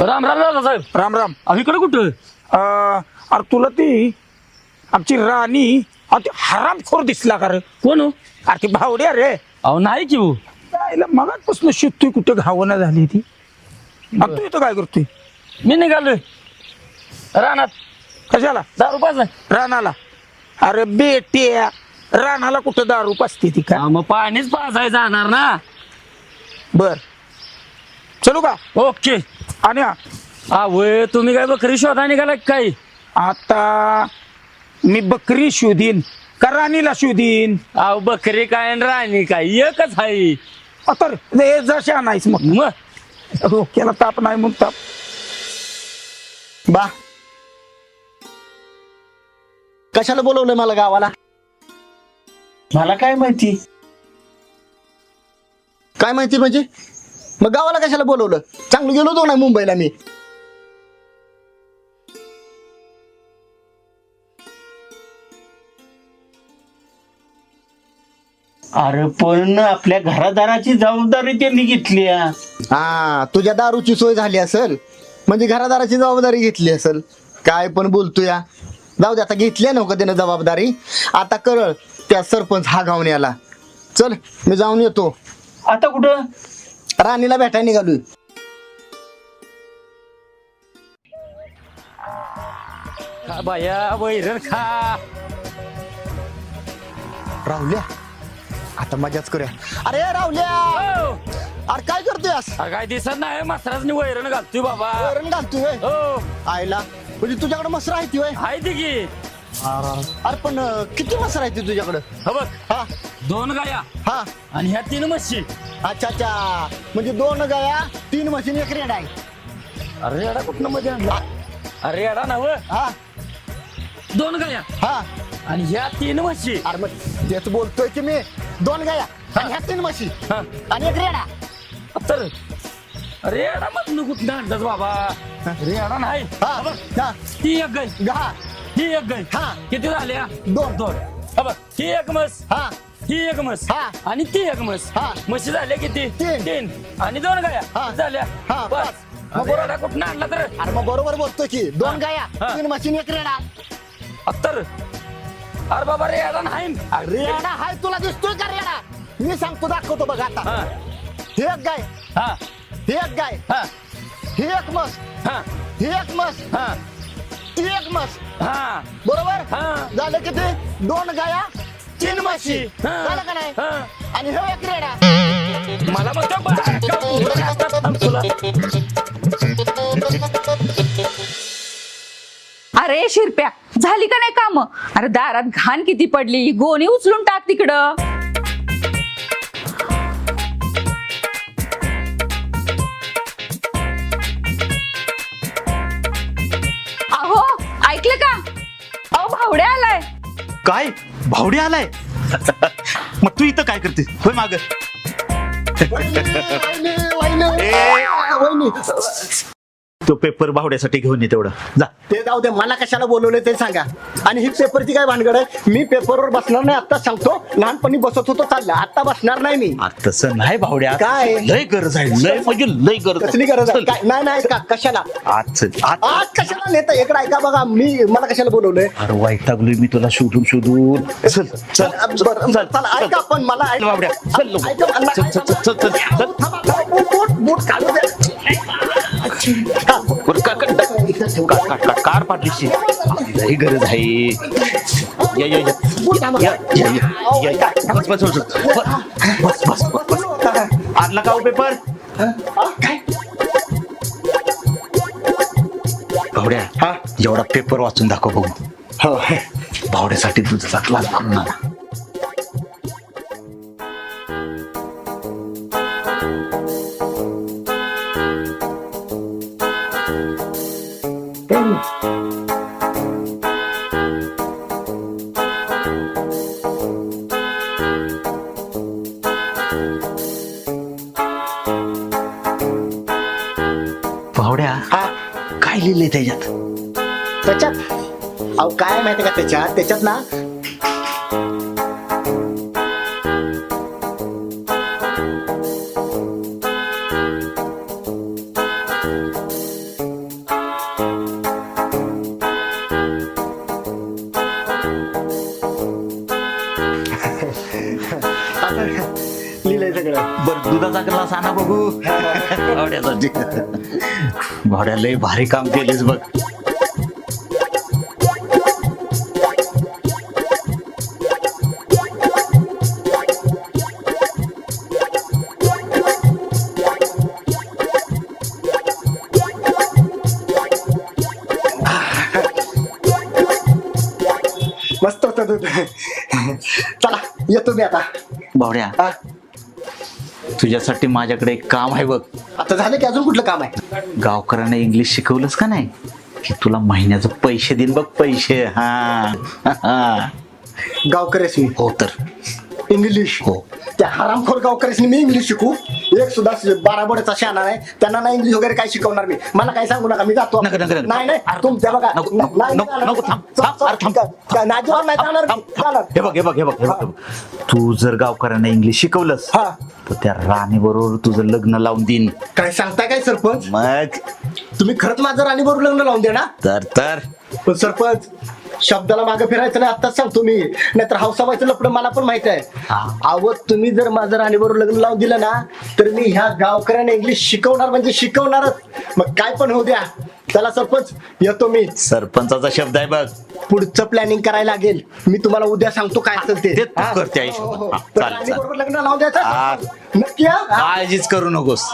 राम राम दादा साहेब. राम राम. इकडे कुठं? अरे तुला ती आमची राणी ती हरामखोर दिसला का रे? कोण हो? अरे ती भावड्या रे. अहो नाही की हो. मगापासून शिकतोय कुठे घावना झाली ती. तू इथं काय करतोय? मी निघालोय रानात. कशाला? दारू पाच रानाला? अरे बेट्या, रानाला कुठं दारू पाजते ती का? मग पाणीच पाजाय जाणार ना. बर चलू का? ओके. आणि वय तुम्ही काय बकरी शोधा निघाला काय? आता मी बकरी शोधीन का राणीला शोधीन? अहो बकरी काय आणि राणी काय एकच आहे. तर जशा नाहीस मग. डोक्याला ताप नाही मग ताप. बा कशाला बोलवलंय मला गावाला? मला काय माहिती. काय माहिती म्हणजे? मग गावाला कशाला बोलवलं? चांगलं गेलो होतो ना मुंबईला मी. अरे पण आपल्या घरादाराची जबाबदारी त्यांनी घेतली. हा तुझ्या दारूची सोय झाली असेल म्हणजे घरादाराची जबाबदारी घेतली असेल. काय पण बोलतो या. जाऊ दे आता, घेतली नव्हतं त्यानं जबाबदारी. आता कळल त्या सरपंच हा गावण्याला. चल मी जाऊन येतो. आता कुठं? राणीला भेटायला निघालोय. बाया वैरण खा. राहुल्या आता मजाच करूया. अरे राहुल्या, अरे काय करतोय? काय दिसत नाही मसराजनी वैरण घालतोय बाबा. वरण घालतोय होय? हो आयला म्हणजे तुझ्याकडे मसर आहे ती होय? आहे ती की. अरे पण किती मसर आहे ती तुझ्याकडं? हो बघ, हा 2 गाया हा. आणि ह्या 3 म्हशी. अच्छा अच्छा, म्हणजे 2 गाया 3 म्हशी 1 रेड आहे. अरे येडा कुठनं मध्ये आणला? अरे येडा ना व. हा 2 गाया हा. आणि ह्या 3 म्हशी. अरे मग तेच बोलतोय की मी. 2 गाया आणि ह्या 3 म्हशी हा. आणि 1 रेडा. तर अरे येडा मधनं कुठनं आणलास बाबा? अरे येडा नाही. हा हा बघ, हा. ही 1 गाय, हा ही 1 गाय. हा. किती झाल्या? 2. हा बघ, ही 1 म्हस, हा ही 1 म्हस हा. आणि ती 1 म्हस. हा. म्हशी झाल्या किती? 3. 3 आणि 2 गाया हा. झाल्या हा, 5. मग अरे येडा कुठनं आणला तर? अरे मग बरोबर बोलतोय की. 2 गाया हा. 3 म्हशी 1 रेडा. तर अरे बाबा रे येडा नाही. रेडा हाय तुला दिसतोय का रेडा? मी सांगतो, दाखवतो बघ आता. हा ही 1 गाय, हा ही 1 गाय, हा ही 1 म्हस, हा ही 1 म्हस, हा ती 1 म्हस. हा बरोबर? हा. झालं किती? 2 गाया 3 म्हशी. हा. झालं का नाही? हा. आणि हे 1 रेडा. मला म्हणतो तुला. अरे शिरप्या, झाली का नाही काम? अरे दारात घाण किती पडली, गोणी उचलून टाक तिकडं. अहो ऐकलं का? अहो भावड्या आलाय. काय भावड्या आलाय? मग तू इथं काय करते? होय माग तो पेपर भावड्यासाठी घेऊन ये तेवढं जा. ते जाऊ दे, मला कशाला बोलवले ते सांगा. आणि ही पेपरची काय भानगड आहे? मी पेपरवर बसणार नाही आता सांगतो. लहानपणी बसत होतो, चाललं. आता बसणार नाही मी. तसं नाही भावड्या. काय? लय गरज आहे, लय म्हणजे लय गरज कसली गरज आहे? चल. काय? नाही नाही का कशाला? आज चल, आज. आज कशाला नेता? इकडे ऐका बघा, मला कशाला बोलवलंय? अरे वैतागलोय मी तुला शोधून शोधून. चल चल बरं, चल, चला ऐका पण मला चल बावड्या, चल लवकर. ऐका, मला- चल, चल, चल, चल, चल. थांबा, थांबा, बूट काढू दे. बरं, कार पाठलीशी लय गरज आहे. या या या या या या या. बस बस बस बस बस बस बस. आणला का हो पेपर? काय? भावड्या, हा? एवढा पेपर वाचून दाखव बघू. हो. भावड्यासाठी तुझा क्लास ना. भावड्या, हा काय लिहिलंय त्याच्यात? त्याच्यात अहो काय माहिती का? त्याच्यात ना आहे सगळं. बर दुधाचा ग्लास आणा बघू भावड्यासाठी. भावड्या लय भारी काम केलेस बघ. मस्त होतं दूध. चला येतो मी आता. भावड्या हा, तुझ्यासाठी माझ्याकडे एक काम आहे बघ. आता झालं की अजून कुठलं काम आहे? गावकऱ्यांना इंग्लिश शिकवलंस का नाही की तुला महिन्याचं पैसे देईन बघ पैसे. हा गावकऱ्यास मी हो तर इंग्लिश. हो. त्या हरामखोर गावकऱ्यास मी इंग्लिश शिकू? एक सुद्धा 12 बोर्डाचा शहाणा नाही, त्यांना ना इंग्लिश वगैरे काय शिकवणार मी. मला काय सांगू नका, मी जातो. नका, नका, नका. नाही नाही तुमच्या बघा. नको, नको, नाही, नको, जाणार. नको, थांब, थांब, अरे थांब. काय, नाजीवाल नाही जाणार मी. जाणार. हे बघ हे बघ हे बघ हे बघ. तू जर गावकऱ्यांना इंग्लिश शिकवलंस हा. तर त्या राणी बरोबर तुझं लग्न लावून देईन. काय सांगताय काय सरपंच? मग तुम्ही खरंच माझं राणीबरोबर लग्न लावून दे ना? तर पण सरपंच शब्दाला मागे फिरायचं नाही, आताच सांगतो मी. नाहीतर हौसाबाईचं लपडं मला पण माहित आहे. अहो तुम्ही जर माझं राणीबरोबर लग्न लावून दिलं ना तर मी ह्या गावकऱ्यांना इंग्लिश शिकवणार म्हणजे शिकवणारच. मग काय पण होऊ द्या. चला सरपंच येतो मी. सरपंचाचा शब्द आहे बघ. पुढचं प्लॅनिंग करायला लागेल. मी तुम्हाला उद्या सांगतो काय असेल ते. ते तू हा? करते हो, आयुष्यात. हो, हो. हा, तर चालेल, राणीबरोबर लग्न लावून द्यायचं हा. नक्की. हा? काळजीच करू नकोस.